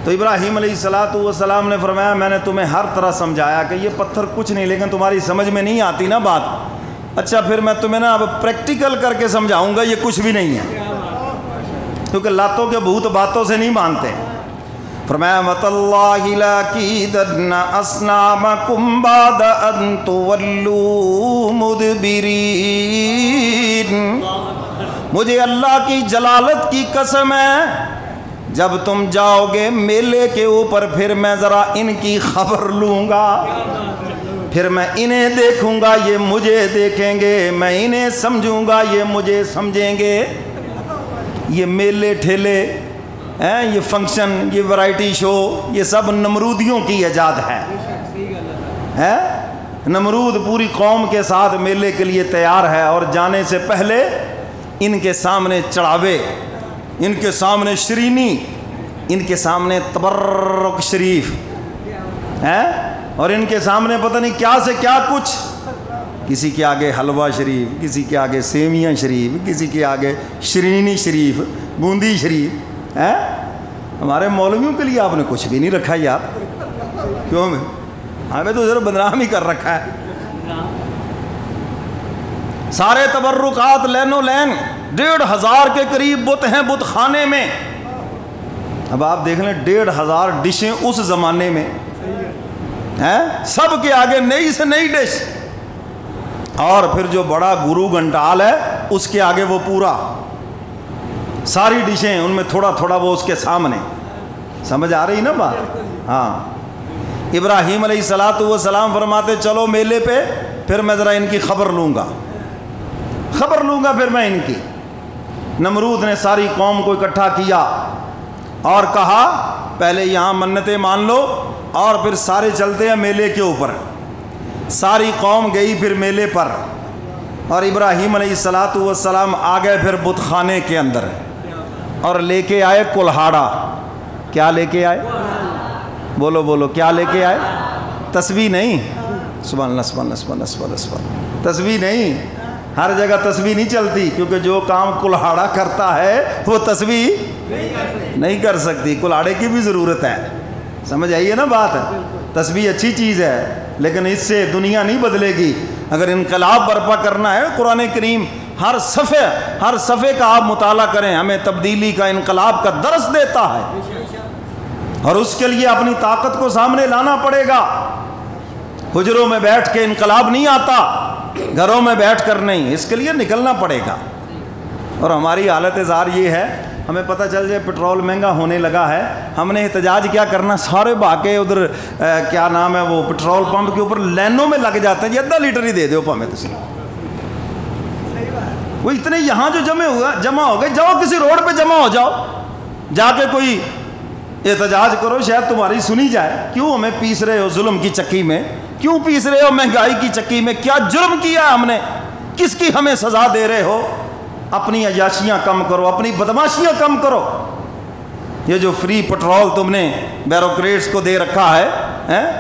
تو ابراہیم علیہ السلام نے فرمایا میں نے تمہیں ہر طرح سمجھایا کہ یہ پتھر کچھ نہیں، لیکن تمہاری سمجھ میں نہیں آتی نا بات، اچھا پھر میں تمہیں نا اب پریکٹیکل کر کے سمجھاؤں گا، یہ کچھ بھی نہیں ہے، کیونکہ لاتوں کے بھوت باتوں سے نہیں مانتے۔ فرمایا وَتَاللَّهِ لَأَكِيدَنَّ أَصْنَامَكُمْ بَعْدَ أَن تُوَلُّوا مُدْبِرِينَ، مجھے اللہ کی جلالت کی قسم ہے جب تم جاؤ گے میلے کے اوپر پھر میں ذرا ان کی خبر لوں گا، پھر میں انہیں دیکھوں گا یہ مجھے دیکھیں گے، میں انہیں سمجھوں گا یہ مجھے سمجھیں گے۔ یہ میلے ٹھیلے یہ فنکشن، یہ ورائٹی شو، یہ سب نمرودیوں کی ایجاد ہے۔ نمرود پوری قوم کے ساتھ میلے کے لیے تیار ہے، اور جانے سے پہلے ان کے سامنے چڑھاوے، ان کے سامنے شرینی، ان کے سامنے تبرک شریف اور ان کے سامنے پتہ نہیں کیا سے کیا کچھ، کسی کے آگے حلوہ شریف، کسی کے آگے سیویاں شریف، کسی کے آگے شرینی شریف، بوندی شریف۔ ہمارے مولویوں کے لیے آپ نے کچھ بھی نہیں رکھا یار، کیوں ہمیں تو صرف بدنام ہی کر رکھا ہے۔ سارے تبرکات لین و لین، 1500 کے قریب بت ہیں بت خانے میں۔ اب آپ دیکھ لیں 1500 ڈشیں اس زمانے میں سب کے آگے نئی سے نئی ڈش، اور پھر جو بڑا گرو گھنٹال ہے اس کے آگے وہ پورا ساری ڈشیں، ان میں تھوڑا تھوڑا وہ اس کے سامنے۔ سمجھ آ رہی نا بات؟ ہاں، ابراہیم علیہ السلام فرماتے چلو میلے پہ، پھر میں ذرا ان کی خبر لوں گا پھر میں ان کی۔ نمرود نے ساری قوم کو اکٹھا کیا اور کہا پہلے یہاں منتیں مان لو اور پھر سارے چلتے ہیں میلے کے اوپر۔ ساری قوم گئی پھر میلے پر، اور ابراہیم علیہ السلام آ گئے پھر بت خانے کے اندر، اور لے کے آئے کلہاڑا۔ کیا لے کے آئے؟ بولو کیا لے کے آئے؟ تسبیح نہیں، سبحان اللہ سبحان اللہ سبحان اللہ سبحان اللہ، تسبیح نہیں، ہر جگہ تسبیح نہیں چلتی، کیونکہ جو کام کلہاڑا کرتا ہے وہ تسبیح نہیں کر سکتی، کلہاڑے کی بھی ضرورت ہے۔ سمجھ آئیے نا بات؟ تسبیح اچھی چیز ہے لیکن اس سے دنیا نہیں بدلے گی۔ اگر انقلاب برپا کرنا ہے، قرآن کریم ہر صفحے کا آپ مطالعہ کریں، ہمیں تبدیلی کا، انقلاب کا درس دیتا ہے، اور اس کے لیے اپنی طاقت کو سامنے لانا پڑے گا۔ حجروں میں بیٹھ کے انقلاب نہیں آتا، گھروں میں بیٹھ کر نہیں، اس کے لیے نکلنا پڑے گا۔ اور ہماری حالت زار یہ ہے، ہمیں پتہ چل جائے پٹرول مہنگا ہونے لگا ہے، ہم نے احتجاج کیا کرنا، سارے بھاگے ادھر کیا نام ہے وہ پٹرول پمپ کے اوپر لائنوں میں لگ جاتے ہیں، یہ 1.5 لیٹر ہی دے دو ہمیں تو، وہ اتنے یہاں جو جمع ہو گئے، جاؤ کسی روڈ پہ جمع ہو جاؤ، جا کے کوئی احتجاج کرو، شاید تمہاری سنی جائے۔ کیوں ہمیں پیس رہے ہو ظلم کی چکی میں؟ کیوں پیس رہے ہو مہنگائی کی چکی میں؟ کیا جرم کیا ہم نے؟ کس کی ہمیں سزا دے رہے ہو؟ اپنی عیاشیاں کم کرو، اپنی بدماشیاں کم کرو۔ یہ جو فری پٹرول تم نے بیوروکریٹس کو دے رکھا ہے،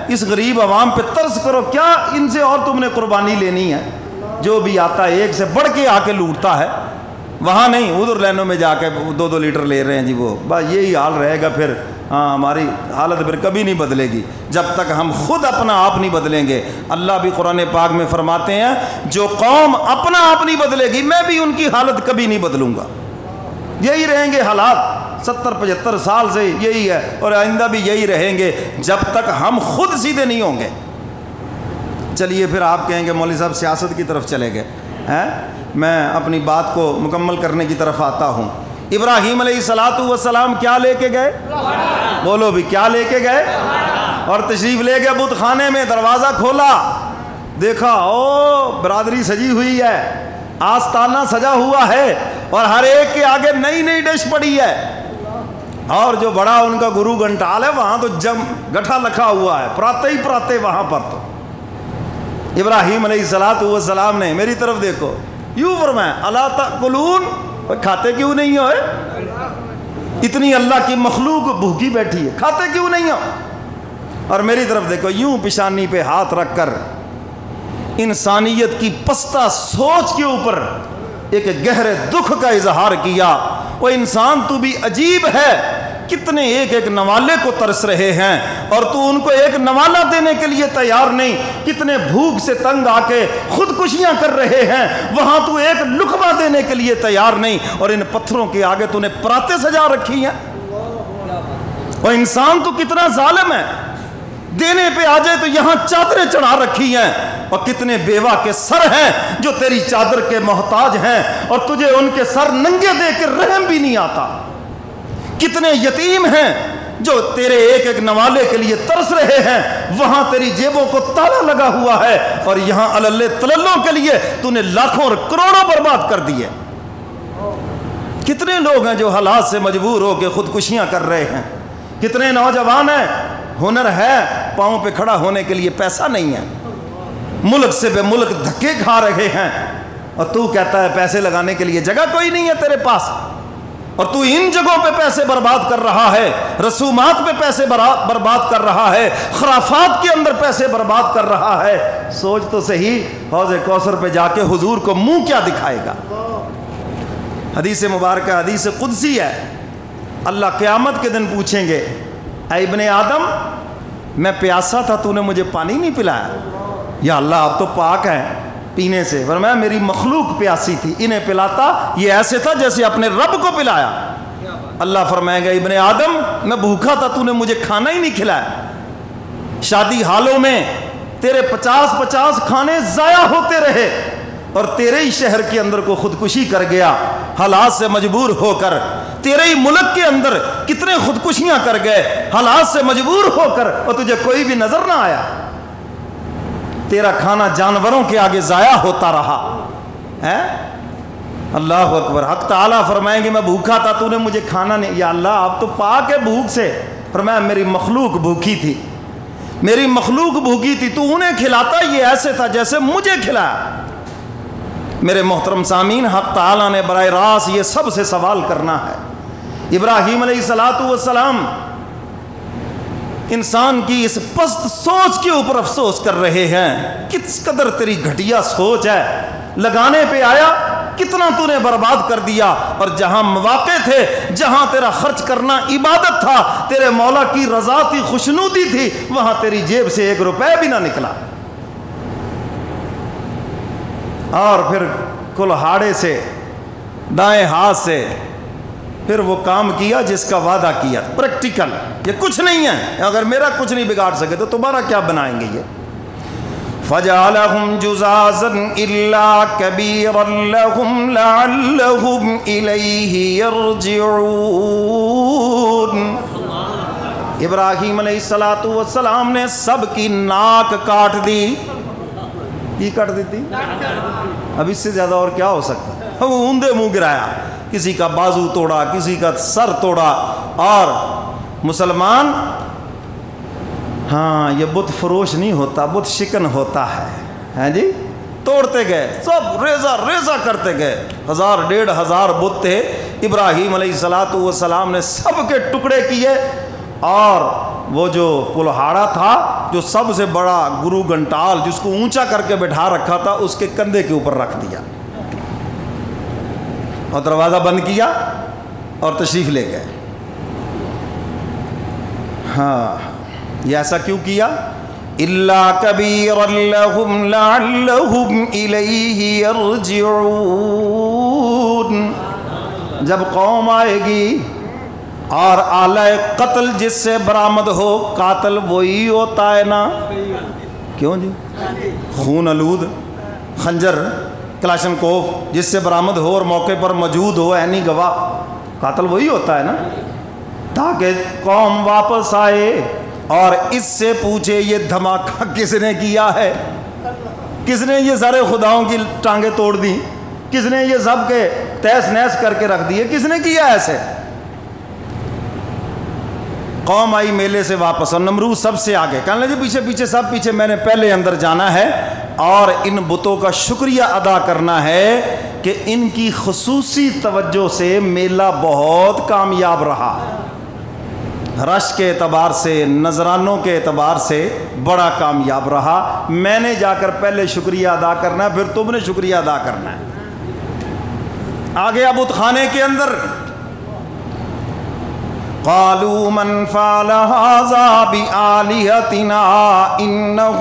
اس غریب عوام پہ ترس کرو، کیا ان سے اور تم نے قربانی لینی ہے؟ جو بھی آتا ہے ایک سے بڑھ کے آ کے لوٹتا ہے، وہاں نہیں، ادھر لائنوں میں جا کے 2 لیٹر لے رہے ہیں جی، وہ بس یہی حال رہے گا پھر۔ ہاں، ہماری حالت پھر کبھی نہیں بدلے گی جب تک ہم خود اپنا آپ نہیں بدلیں گے۔ اللہ بھی قرآن پاک میں فرماتے ہیں جو قوم اپنا آپ نہیں بدلے گی میں بھی ان کی حالت کبھی نہیں بدلوں گا۔ یہی رہیں گے حالات، 70-75 سال سے یہی ہے، اور آئندہ بھی یہی رہیں گے جب تک ہم خود سیدھے نہیں ہوں گے۔ چلیے پھر آپ کہیں گے مولوی صاحب سیاست کی طرف چلے گئے، میں اپنی بات کو مکمل کرنے کی طرف آتا ہوں۔ ابراہیم علیہ السلام کیا لے کے گئے؟ بولو بھی کیا لے کے گئے؟ اور تشریف لے گئے بت خانے میں، دروازہ کھولا، دیکھا او برادری سجی ہوئی ہے، آستانہ سجا ہوا ہے، اور ہر ایک کے آگے نئی نئی ڈش پڑی ہے، اور جو بڑا ان کا گرو گھنٹال ہے وہاں تو گٹھا لکھا ہوا ہے، پراتے ہی پراتے وہاں پر۔ تو ابراہیم علیہ السلام نے میری طرف دیکھو، یوں فرمایا الا تاکلون، کھاتے کیوں نہیں ہو؟ اتنی اللہ کی مخلوق بھوکی بیٹھی ہے، کھاتے کیوں نہیں ہو؟ اور میری طرف دیکھو، یوں پیشانی پہ ہاتھ رکھ کر انسانیت کی پستہ سوچ کے اوپر ایک گہرے دکھ کا اظہار کیا۔ وہ انسان تو بھی عجیب ہے، کتنے ایک ایک نوالے کو ترس رہے ہیں اور تو ان کو ایک نوالا دینے کے لیے تیار نہیں. کتنے بھوک سے تنگ آ کے خودکشیاں کر رہے ہیں, وہاں تو ایک لقمہ دینے کے لیے تیار نہیں, اور ان پتھروں کے آگے تو نے پراتیں سجا رکھی ہیں. اور انسان تو کتنا ظالم ہے, دینے پہ آ جائے تو یہاں چادریں چڑھا رکھی ہیں, اور کتنے بیوہ کے سر ہیں جو تیری چادر کے محتاج ہیں اور تجھے ان کے سر ننگے دے کے رحم بھی نہیں آتا. کتنے یتیم ہیں جو تیرے ایک ایک نوالے کے لیے ترس رہے ہیں, وہاں تیری جیبوں کو تالا لگا ہوا ہے, اور یہاں اللہ تللوں کے لیے تو نے لاکھوں اور کروڑوں برباد کر دیے. کتنے لوگ ہیں جو حالات سے مجبور ہو کے خودکشیاں کر رہے ہیں. کتنے نوجوان ہیں, ہنر ہے, پاؤں پہ کھڑا ہونے کے لیے پیسہ نہیں ہے, ملک سے بے ملک دھکے کھا رہے ہیں, اور تو کہتا ہے پیسے لگانے کے لیے جگہ کوئی نہیں ہے تیرے پاس, اور تو ان جگہوں پہ پیسے برباد کر رہا ہے, رسومات پہ پیسے برباد کر رہا ہے, خرافات کے اندر پیسے برباد کر رہا ہے. سوچ تو صحیح, حوض کوثر پہ جا کے حضور کو منہ کیا دکھائے گا. حدیث مبارکہ حدیث قدسی ہے, اللہ قیامت کے دن پوچھیں گے, اے ابن آدم میں پیاسا تھا تو نے مجھے پانی نہیں پلایا. یا اللہ آپ تو پاک ہیں پینے سے, فرمایا میری مخلوق پیاسی تھی, انہیں پلاتا یہ ایسے تھا جیسے اپنے رب کو پلایا. اللہ فرمائے گا ابن آدم میں بھوکا تھا تو نے مجھے کھانا ہی نہیں کھلایا. شادی حالوں میں تیرے 50 کھانے ضائع ہوتے رہے, اور تیرے ہی شہر کے اندر کو خودکشی کر گیا حالات سے مجبور ہو کر. تیرے ہی ملک کے اندر کتنے خودکشیاں کر گئے حالات سے مجبور ہو کر, اور تجھے کوئی بھی نظر نہ آیا. تیرا کھانا جانوروں کے آگے ضائع ہوتا رہا ہے. اللہ اکبر. حق تعالیٰ فرمائیں گے میں بھوکا تھا تو نے مجھے کھانا نہیں. یا اللہ آپ تو پاک ہے بھوک سے. فرمایا میری مخلوق بھوکی تھی, میری مخلوق بھوکی تھی, تو انہیں کھلاتا یہ ایسے تھا جیسے مجھے کھلایا. میرے محترم سامعین, حق تعالیٰ نے براہ راست یہ سب سے سوال کرنا ہے. ابراہیم علیہ السلام انسان کی اس پست سوچ کے اوپر افسوس کر رہے ہیں. کس قدر تیری گھٹیا سوچ ہے, لگانے پہ آیا کتنا تو نے برباد کر دیا, اور جہاں مواقع تھے, جہاں تیرا خرچ کرنا عبادت تھا, تیرے مولا کی رضا تھی, خوشنودی تھی, وہاں تیری جیب سے 1 روپے بھی نہ نکلا. اور پھر کلہاڑے سے دائیں ہاتھ سے پھر وہ کام کیا جس کا وعدہ کیا. پریکٹیکل, یہ کچھ نہیں ہے, اگر میرا کچھ نہیں بگاڑ سکے تو تمہارا کیا بنائیں گے. یہ فَجَعَلَهُمْ جُزَازًا إِلَّا كَبِيرًا لَهُمْ لَعَلَّهُمْ إِلَيْهِ يَرْجِعُونَ. ابراہیم علیہ السلام نے سب کی ناک کاٹ دی. کی کاٹ دی تھی؟ اب اس سے زیادہ اور کیا ہو سکتا ہے. وہ اوندے منہ گرایا, کسی کا بازو توڑا, کسی کا سر توڑا. اور مسلمان ہاں یہ بت فروش نہیں ہوتا, بت شکن ہوتا ہے. ہیں جی, توڑتے گئے, سب ریزہ کرتے گئے. 1000-1500 بت تھے. ابراہیم علیہ السلام نے سب کے ٹکڑے کیے, اور وہ جو کلہاڑا تھا, جو سب سے بڑا گرو گھنٹال جس کو اونچا کر کے بٹھا رکھا تھا, اس کے کندھے کے اوپر رکھ دیا, اور دروازہ بند کیا اور تشریف لے گئے. ہاں یہ ایسا کیوں کیا؟ الا کبیرا لہم لعلہم الیہ یرجعون. جب قوم آئے گی اور آلہ قتل جس سے برآمد ہو, قاتل وہی ہوتا ہے نا, کیوں جی, خون آلود خنجر کلاشن کوف جس سے برآمد ہو اور موقع پر موجود ہو عینی گواہ, قاتل وہی ہوتا ہے نا. تاکہ قوم واپس آئے اور اس سے پوچھے یہ دھماکہ کس نے کیا ہے, کس نے یہ سارے خداؤں کی ٹانگیں توڑ دی, کس نے یہ سب کے تہس نہس کر کے رکھ دیے, کس نے کیا ایسے. قوم آئی میلے سے واپس, اور نمرود سب سے آگے, کہنے لگے پیچھے پیچھے سب پیچھے, میں نے پہلے اندر جانا ہے اور ان بتوں کا شکریہ ادا کرنا ہے کہ ان کی خصوصی توجہ سے میلہ بہت کامیاب رہا. رش کے اعتبار سے, نذرانوں کے اعتبار سے بڑا کامیاب رہا. میں نے جا کر پہلے شکریہ ادا کرنا ہے, پھر تم نے شکریہ ادا کرنا ہے. آگے بت خانے کے اندر قالوا من فعل هذا بآلهتنا إنه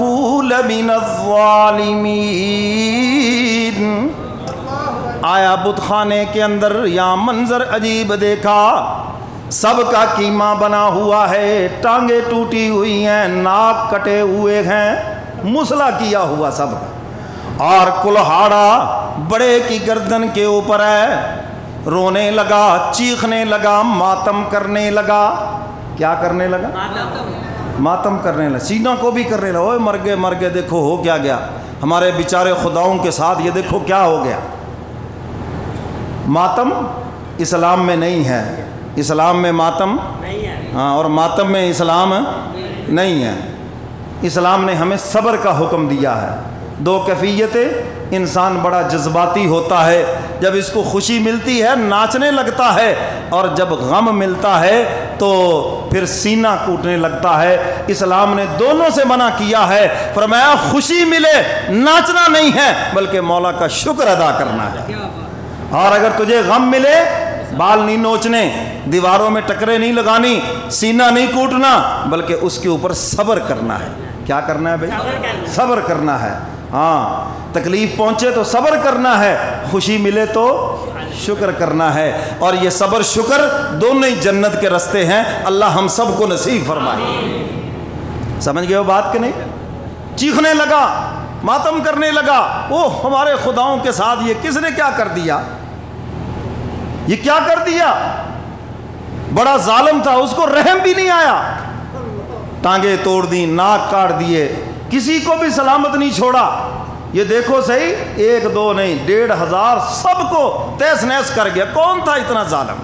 لمن الظالمين۔ آیا بت خانے کے اندر یہاں منظر عجیب دیکھا، سب کا کیما بنا ہوا ہے، ٹانگیں ٹوٹی ہوئی ہیں، ناک کٹے ہوئے ہیں، مسلا کیا ہوا سب کا، اور کلہاڑا بڑے کی گردن کے اوپر ہے، رونے لگا، چیخنے لگا، ماتم کرنے لگا۔ کیا کرنے لگا؟ ماتم کرنے لگا، سینہ کو بھی کرنے لگا، اوہ مر گئے، دیکھو ہو کیا گیا ہمارے بیچارے خداؤں کے ساتھ، یہ دیکھو کیا ہو گیا۔ ماتم اسلام میں نہیں ہے، اسلام میں ماتم ہاں، اور ماتم میں اسلام نہیں ہے۔ اسلام نے ہمیں صبر کا حکم دیا ہے۔ دو کیفیتیں، انسان بڑا جذباتی ہوتا ہے، جب اس کو خوشی ملتی ہے ناچنے لگتا ہے، اور جب غم ملتا ہے تو پھر سینہ کوٹنے لگتا ہے۔ اسلام نے دونوں سے منع کیا ہے، فرمایا خوشی ملے ناچنا نہیں ہے بلکہ مولا کا شکر ادا کرنا ہے، اور اگر تجھے غم ملے بال نہیں نوچنے، دیواروں میں ٹکرے نہیں لگانی، سینہ نہیں کوٹنا، بلکہ اس کے اوپر صبر کرنا ہے۔ کیا کرنا ہے بھائی؟ صبر کرنا ہے۔ ہاں، تکلیف پہنچے تو صبر کرنا ہے، خوشی ملے تو شکر کرنا ہے، اور یہ صبر شکر دونوں ہی جنت کے راستے ہیں۔ اللہ ہم سب کو نصیب فرمائے۔ سمجھ گئے وہ بات کہ نہیں؟ چیخنے لگا، ماتم کرنے لگا، اوہ ہمارے خداؤں کے ساتھ یہ کس نے کیا کر دیا، یہ کیا کر دیا، بڑا ظالم تھا، اس کو رحم بھی نہیں آیا، ٹانگیں توڑ دی، ناک کاٹ دیے، کسی کو بھی سلامت نہیں چھوڑا۔ یہ دیکھو صحیح، 1 2 نہیں 1500 سب کو تیس نیس کر گیا۔ کون تھا اتنا ظالم؟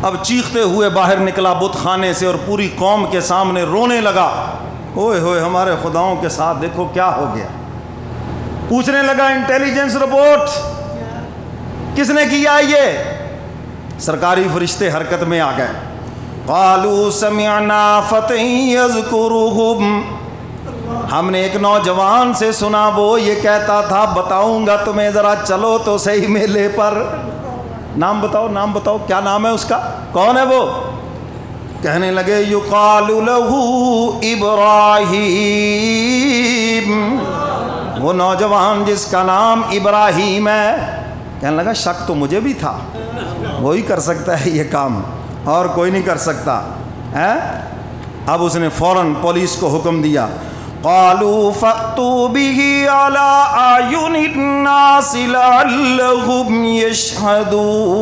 اب چیختے ہوئے باہر نکلا بت خانے سے، اور پوری قوم کے سامنے رونے لگا، اوئے ہوئے ہمارے خداؤں کے ساتھ دیکھو کیا ہو گیا۔ پوچھنے لگا انٹیلیجنس رپورٹ کس نے کیا یہ؟ سرکاری فرشتے حرکت میں آ گئے۔ قالوا سمعنا فتى يذكرهم، ہم نے ایک نوجوان سے سنا، وہ یہ کہتا تھا بتاؤں گا تمہیں، ذرا چلو تو صحیح میلے پر۔ نام بتاؤ، نام بتاؤ، کیا نام ہے اس کا؟ کون ہے وہ؟ کہنے لگے یقال له ابراہیم، وہ نوجوان جس کا نام ابراہیم ہے۔ کہنے لگا شک تو مجھے بھی تھا، وہی کر سکتا ہے یہ کام، اور کوئی نہیں کر سکتا ہے۔ اب اس نے فوراً پولیس کو حکم دیا، قالوا فأتوا به على أعين الناس لعلهم يشهدون،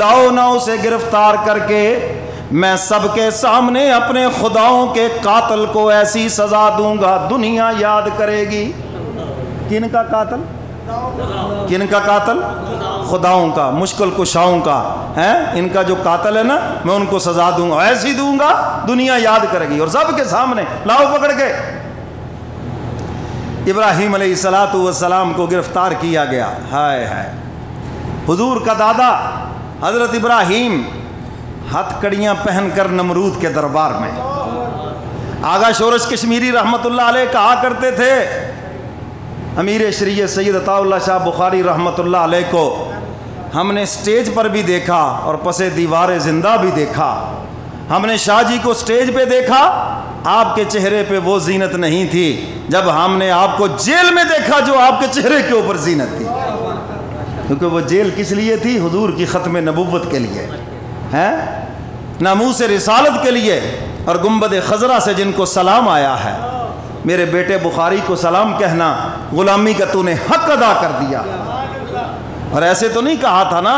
لاؤ نہ اسے گرفتار کر کے میں سب کے سامنے اپنے خداؤں کے قاتل کو ایسی سزا دوں گا دنیا یاد کرے گی۔ کن کا قاتل؟ کن کا قاتل؟ خداؤں کا، مشکل کشاؤں کا ہے، ان کا جو قاتل ہے نا میں ان کو سزا دوں گا، ایسی دوں گا دنیا یاد کرے گی، اور سب کے سامنے لاؤ پکڑ کے۔ ابراہیم علیہ السلام کو گرفتار کیا گیا۔ ہائے ہائے، حضور کا دادا حضرت ابراہیم ہتھ کڑیاں پہن کر نمرود کے دربار میں، آغا شورش کشمیری رحمت اللہ علیہ کہا کرتے تھے، امیر شریعت سید عطا اللہ شاہ بخاری رحمت اللہ علیہ کو ہم نے سٹیج پر بھی دیکھا اور پس دیوار زندہ بھی دیکھا۔ ہم نے شاہ جی کو سٹیج پہ دیکھا، آپ کے چہرے پہ وہ زینت نہیں تھی، جب ہم نے آپ کو جیل میں دیکھا جو آپ کے چہرے کے اوپر زینت تھی، کیونکہ وہ جیل کس لیے تھی؟ حضور کی ختم نبوت کے لیے ہے، ناموس رسالت کے لیے، اور گنبد خضرا سے جن کو سلام آیا ہے، میرے بیٹے بخاری کو سلام کہنا غلامی کا تو نے حق ادا کر دیا۔ اور ایسے تو نہیں کہا تھا نا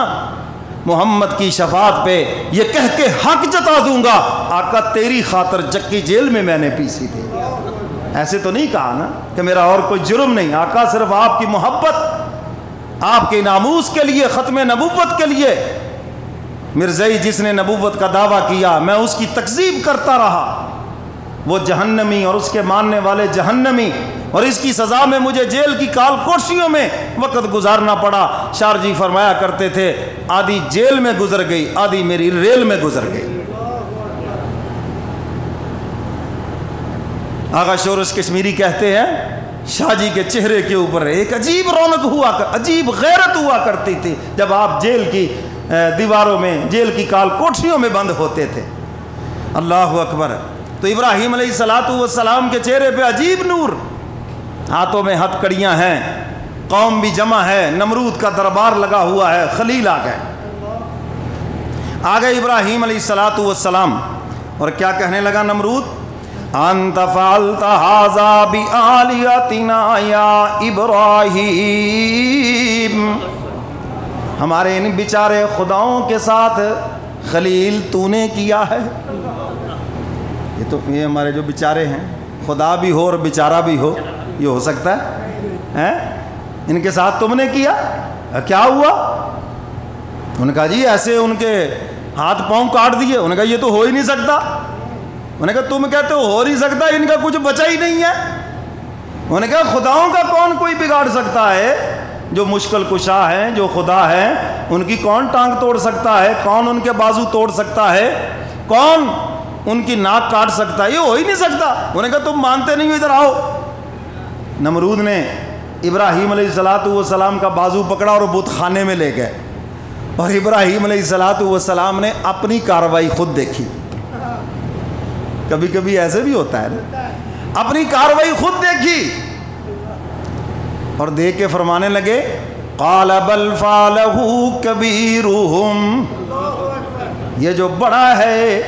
محمد کی شفاعت پہ یہ کہہ کے حق جتا دوں گا آقا تیری خاطر چکی جیل میں نے پیسی تھی، ایسے تو نہیں کہا نا کہ میرا اور کوئی جرم نہیں، آقا صرف آپ کی محبت، آپ کے ناموس کے لیے، ختم نبوت کے لیے۔ مرزائی جس نے نبوت کا دعویٰ کیا میں اس کی تکذیب کرتا رہا، وہ جہنمی اور اس کے ماننے والے جہنمی، اور اس کی سزا میں مجھے جیل کی کال کوشیوں میں وقت گزارنا پڑا۔ شار جی فرمایا کرتے تھے آدھی جیل میں گزر گئی، آدھی میری ریل میں گزر گئی۔ آغا شورش کشمیری کہتے ہیں شاہ جی کے چہرے کے اوپر ایک عجیب رونق ہوا، عجیب غیرت ہوا کرتی تھی جب آپ جیل کی دیواروں میں, جیل کی کال کوٹھریوں میں بند ہوتے تھے. اللہ اکبر. تو ابراہیم علیہ السلام کے چہرے پہ عجیب نور, ہاتھوں میں ہتھ کڑیاں ہیں, قوم بھی جمع ہے, نمرود کا دربار لگا ہوا ہے, خلیل آ گئے ابراہیم علیہ السلام. اور کیا کہنے لگا نمرود؟ انت فعلت ھذا بآلہتنا یا ابراہیم, ہمارے ان بیچارے خداؤں کے ساتھ خلیل تو نے کیا ہے. یہ ہمارے جو بیچارے ہیں, خدا بھی ہو اور بیچارہ بھی ہو, یہ ہو سکتا ہے؟ ان کے ساتھ تم نے کیا, کیا ہوا؟ انہوں نے کہا جی ایسے ان کے ہاتھ پاؤں کاٹ دیے. انہوں نے کہا یہ تو ہو ہی نہیں سکتا. انہوں نے کہا تم کہتے ہو نہیں سکتا, ان کا کچھ بچا ہی نہیں ہے. انہوں نے کہا خداؤں کا کون کوئی بگاڑ سکتا ہے؟ جو مشکل کشا ہیں, جو خدا ہیں, ان کی کون ٹانگ توڑ سکتا ہے؟ کون ان کے بازو توڑ سکتا ہے؟ کون ان کی ناک کاٹ سکتا ہے؟ یہ ہو ہی نہیں سکتا. انہوں نے کہا تم مانتے نہیں ہو, ادھر آؤ. نمرود نے ابراہیم علیہ السلام کا بازو پکڑا اور بت خانے میں لے گئے, اور ابراہیم علیہ السلام نے اپنی کارروائی خود دیکھی. کبھی کبھی ایسے بھی ہوتا ہے نا, اپنی کارروائی خود دیکھی اور دیکھ کے فرمانے لگے قال بل فعلہ کبیرہم, یہ جو بڑا ہے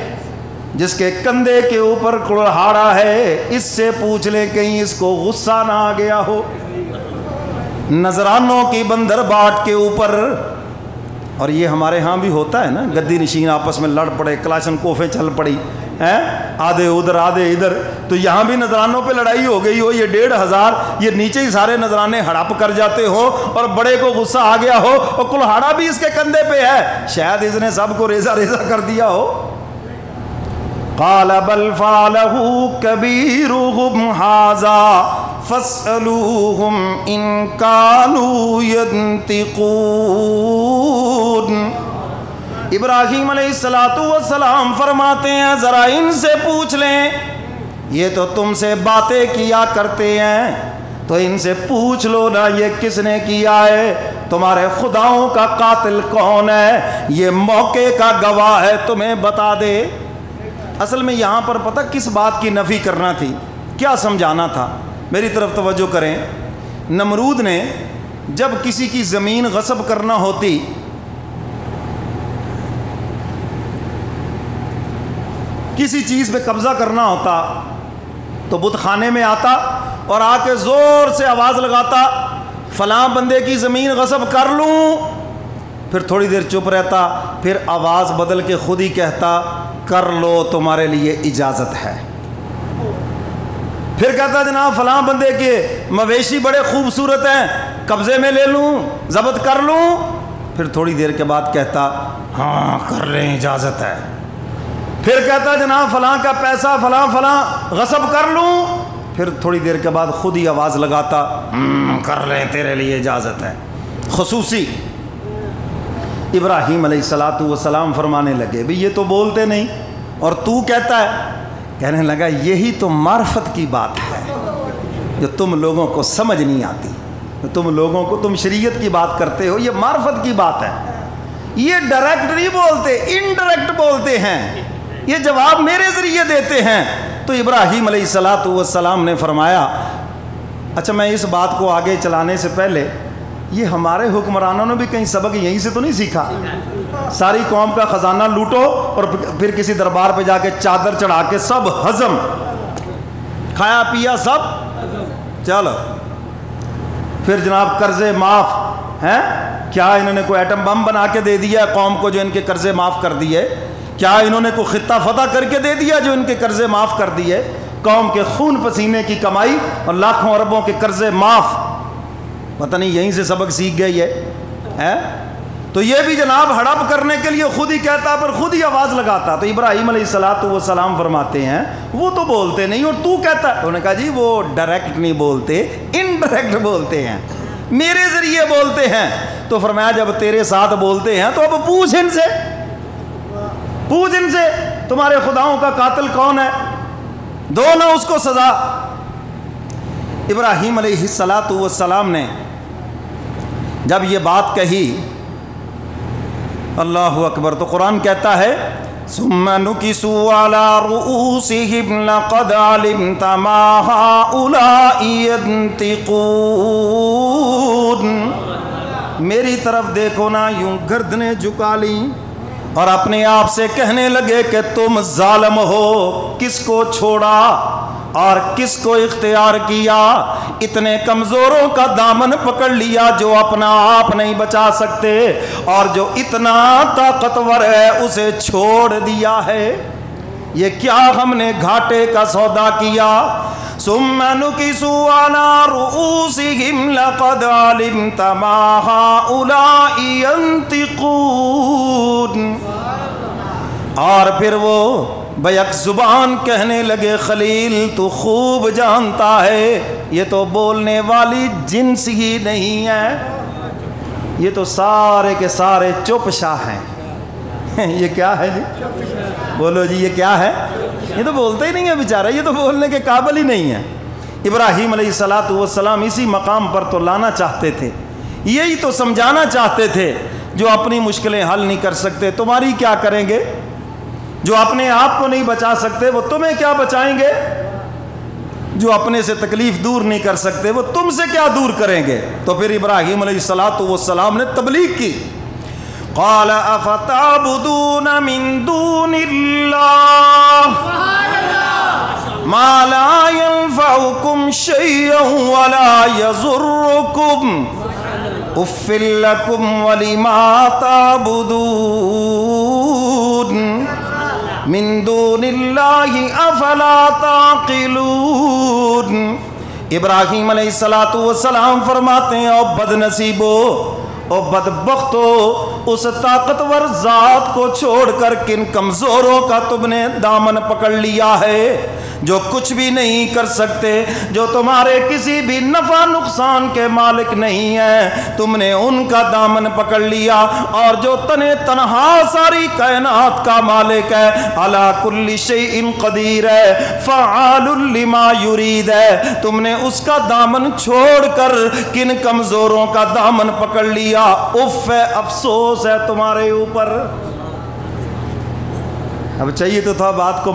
جس کے کندھے کے اوپر کلہاڑا ہے, اس سے پوچھ لیں کہیں اس کو غصہ نہ آ گیا ہو. نذرانوں کی بندر باٹ کے اوپر, اور یہ ہمارے ہاں بھی ہوتا ہے نا, گدی نشین آپس میں لڑ پڑے, کلاشن کوفیں چل پڑی ہیں, آدھے ادھر آدھے ادھر. تو یہاں بھی نذرانوں پہ لڑائی ہو گئی ہو, یہ 1500 یہ نیچے ہی سارے نذرانے ہڑپ کر جاتے ہو, اور بڑے کو غصہ آ گیا ہو, اور کلہاڑا بھی اس کے کندھے پہ ہے, شاید اس نے سب کو ریزہ ریزہ کر دیا ہو. قال بل فعلہ کبیرہم ھذا فاسألوہم ان کانوا ینطقون. ابراہیم علیہ السلام فرماتے ہیں ذرا ان سے پوچھ لیں, یہ تو تم سے باتیں کیا کرتے ہیں, تو ان سے پوچھ لو نا یہ کس نے کیا ہے, تمہارے خداؤں کا قاتل کون ہے, یہ موقع کا گواہ ہے, تمہیں بتا دے. اصل میں یہاں پر پتہ کس بات کی نفی کرنا تھی, کیا سمجھانا تھا؟ میری طرف توجہ کریں. نمرود نے جب کسی کی زمین غصب کرنا ہوتی, کسی چیز پہ قبضہ کرنا ہوتا, تو بت خانے میں آتا اور آ کے زور سے آواز لگاتا فلاں بندے کی زمین غصب کر لوں. پھر تھوڑی دیر چپ رہتا, پھر آواز بدل کے خود ہی کہتا کر لو تمہارے لیے اجازت ہے. پھر کہتا جناب فلاں بندے کے مویشی بڑے خوبصورت ہیں, قبضے میں لے لوں, ضبط کر لوں. پھر تھوڑی دیر کے بعد کہتا ہاں کر لیں اجازت ہے. پھر کہتا جناب فلاں کا پیسہ فلاں غصب کر لوں. پھر تھوڑی دیر کے بعد خود ہی آواز لگاتا کر لیں تیرے لیے اجازت ہے. خصوصی ابراہیم علیہ السلام فرمانے لگے بھی یہ تو بولتے نہیں اور تو کہتا ہے. کہنے لگا یہی تو معرفت کی بات ہے جو تم لوگوں کو سمجھ نہیں آتی. تم لوگوں کو, تم شریعت کی بات کرتے ہو, یہ معرفت کی بات ہے. یہ ڈائریکٹ نہیں بولتے, انڈائریکٹ بولتے ہیں, یہ جواب میرے ذریعے دیتے ہیں. تو ابراہیم علیہ السلام نے فرمایا اچھا میں اس بات کو آگے چلانے سے پہلے, یہ ہمارے حکمرانوں نے بھی کہیں سبق یہیں سے تو نہیں سیکھا؟ ساری قوم کا خزانہ لوٹو اور پھر کسی دربار پہ جا کے چادر چڑھا کے سب ہضم, کھایا پیا سب, چلو پھر جناب قرضے معاف ہیں. کیا انہوں نے کوئی ایٹم بم بنا کے دے دیا قوم کو جو ان کے قرضے معاف کر دیے؟ کیا انہوں نے کوئی خطہ فتح کر کے دے دیا جو ان کے قرضے معاف کر دیے؟ قوم کے خون پسینے کی کمائی اور لاکھوں اربوں کے قرضے معاف. پتہ نہیں یہیں سے سبق سیکھ گئے یہ. تو یہ بھی جناب ہڑپ کرنے کے لیے خود ہی کہتا پر خود ہی آواز لگاتا. تو ابراہیم علیہ السلام فرماتے ہیں وہ تو بولتے نہیں اور تو کہتا ہے. انہوں نے کہا جی وہ ڈائریکٹ نہیں بولتے, انڈائریکٹ بولتے ہیں, میرے ذریعے بولتے ہیں. تو فرمایا جب تیرے ساتھ بولتے ہیں تو اب پوچھ ان سے, پوچھ ان سے تمہارے خداؤں کا قاتل کون ہے, دو نہ اس کو سزا. ابراہیم علیہ السلام نے جب یہ بات کہی اللہ اکبر. تو قرآن کہتا ہے ثم نکسوا علی رؤوسہم لقد علمت ما ہؤلاء ینطقون. میری طرف دیکھو نا، یوں گردنیں جھکا لیں اور اپنے آپ سے کہنے لگے کہ تم ظالم ہو. کس کو چھوڑا اور کس کو اختیار کیا؟ اتنے کمزوروں کا دامن پکڑ لیا جو اپنا آپ نہیں بچا سکتے، اور جو اتنا طاقتور ہے اسے چھوڑ دیا ہے. یہ کیا ہم نے گھاٹے کا سودا کیا؟ ثم نکسوا علی رؤوسہم لقد علمت ما ہؤلاء ینطقون. اور پھر وہ بیک زبان کہنے لگے خلیل تو خوب جانتا ہے یہ تو بولنے والی جنس ہی نہیں ہے، یہ تو سارے کے سارے چپ شاہ ہیں. یہ کیا ہے جی؟ بولو جی، یہ کیا ہے؟ یہ تو بولتے ہی نہیں ہے بیچارہ، یہ تو بولنے کے قابل ہی نہیں ہے. ابراہیم علیہ السلام اسی مقام پر تو لانا چاہتے تھے، یہی تو سمجھانا چاہتے تھے. جو اپنی مشکلیں حل نہیں کر سکتے تمہاری کیا کریں گے؟ جو اپنے آپ کو نہیں بچا سکتے وہ تمہیں کیا بچائیں گے؟ جو اپنے سے تکلیف دور نہیں کر سکتے وہ تم سے کیا دور کریں گے؟ تو پھر ابراہیم علیہ السلام نے تبلیغ کی. قال افتعبدون من دون اللہ ما لا ينفعكم شيئا ولا يضركم اف لكم ولما تعبدون من دون اللہ افلا تعقلون. ابراہیم علیہ السلام فرماتے ہیں او بد نصیبو، او بدبختو، اس طاقتور ذات کو چھوڑ کر کن کمزوروں کا تم نے دامن پکڑ لیا ہے جو کچھ بھی نہیں کر سکتے، جو تمہارے کسی بھی نفع نقصان کے مالک نہیں ہیں. تم نے ان کا دامن پکڑ لیا، اور جو تنہا ساری کائنات کا مالک ہے، علی کل شیء قدیر ہے، فعال لما یرید ہے، تم نے اس کا دامن چھوڑ کر کن کمزوروں کا دامن پکڑ لیا. اف ہے، افسوس ہے تمہارے اوپر. اب چاہیے تو تھا بات کو